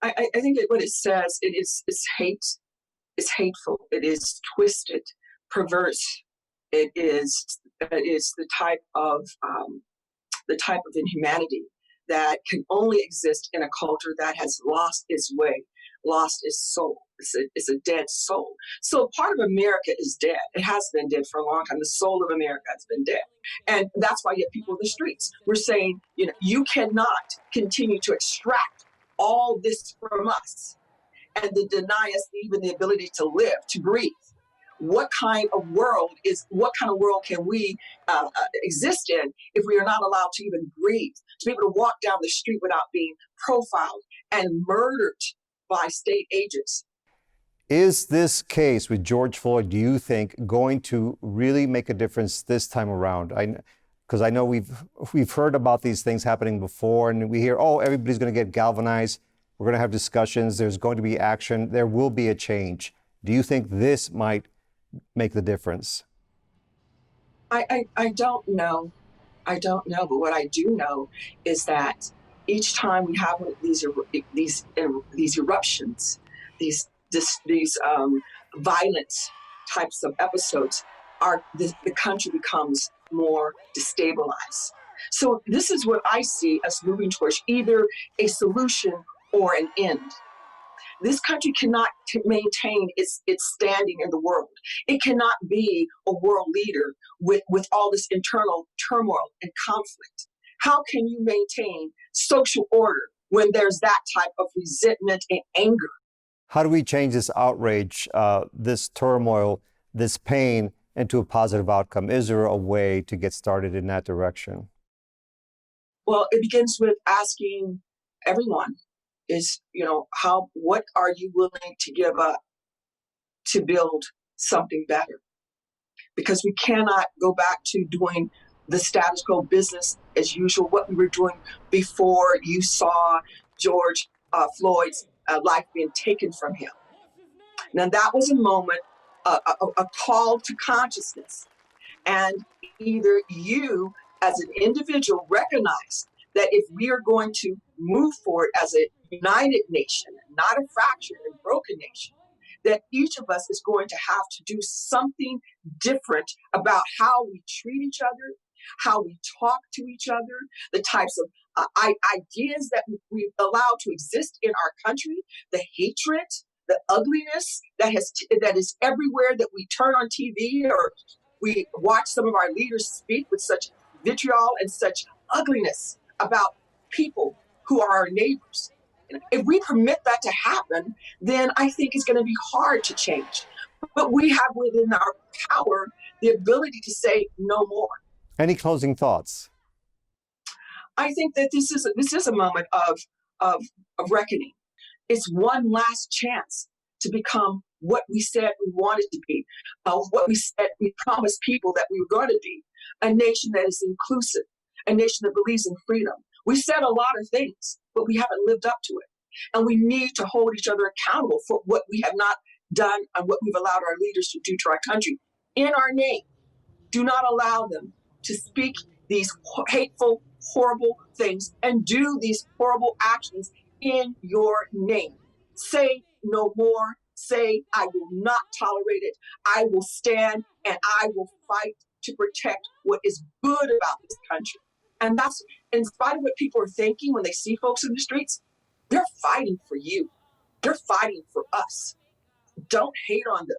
I think what it says, it's hate, it's hateful, it is twisted, perverse. It is the type of inhumanity that can only exist in a culture that has lost its way, lost its soul. It's a dead soul. So part of America is dead. It has been dead for a long time. The soul of America has been dead. And that's why you have people in the streets. We're saying, you cannot continue to extract all this from us and then deny us even the ability to live, to breathe. What kind of world can we exist in if we are not allowed to even breathe, to be able to walk down the street without being profiled and murdered by state agents? Is this case with George Floyd, do you think, going to really make a difference this time around? Because I know we've heard about these things happening before, and we hear, oh, everybody's going to get galvanized. We're going to have discussions. There's going to be action. There will be a change. Do you think this might make the difference? I don't know. I don't know. But what I do know is that each time we have these eruptions, these violent types of episodes, the country becomes more destabilized. So this is what I see us moving towards, either a solution or an end. This country cannot maintain its standing in the world. It cannot be a world leader with all this internal turmoil and conflict. How can you maintain social order when there's that type of resentment and anger? How do we change this outrage, this turmoil, this pain into a positive outcome? Is there a way to get started in that direction? Well, it begins with asking everyone, what are you willing to give up to build something better? Because we cannot go back to doing the status quo, business as usual, what we were doing before you saw George Floyd's life being taken from him. Now that was a moment, a call to consciousness. And either you as an individual recognize that if we are going to move forward as a united nation, not a fractured and broken nation, that each of us is going to have to do something different about how we treat each other, how we talk to each other, the types of ideas that we've allowed to exist in our country, the hatred, the ugliness that is everywhere that we turn on TV or we watch some of our leaders speak with such vitriol and such ugliness about people who are our neighbors. If we permit that to happen, then I think it's going to be hard to change. But we have within our power the ability to say no more. Any closing thoughts? I think that this is a moment of reckoning. It's one last chance to become what we said we wanted to be, what we said we promised people that we were going to be, a nation that is inclusive, a nation that believes in freedom. We said a lot of things, but we haven't lived up to it. And we need to hold each other accountable for what we have not done and what we've allowed our leaders to do to our country in our name. Do not allow them to speak these hateful, horrible things and do these horrible actions in your name. Say no more. Say, I will not tolerate it. I will stand and I will fight to protect what is good about this country. And that's, in spite of what people are thinking when they see folks in the streets, they're fighting for you. They're fighting for us. Don't hate on them.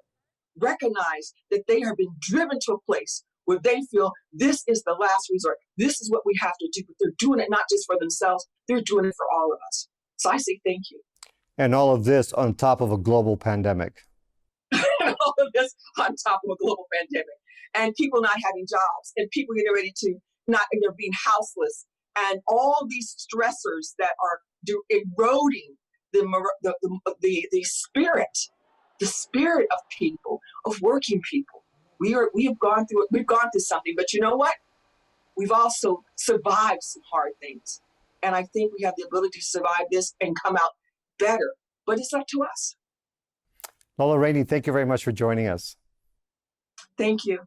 Recognize that they have been driven to a place where they feel this is the last resort. This is what we have to do. But they're doing it not just for themselves, they're doing it for all of us. So I say thank you. And all of this on top of a global pandemic. And all of this on top of a global pandemic. And people not having jobs, and people getting ready to being houseless, and all these stressors that are eroding the spirit of people, of working people. We have gone through it. We've gone through something, but you know what? We've also survived some hard things, and I think we have the ability to survive this and come out better. But it's up to us. Lola Rainey, thank you very much for joining us. Thank you.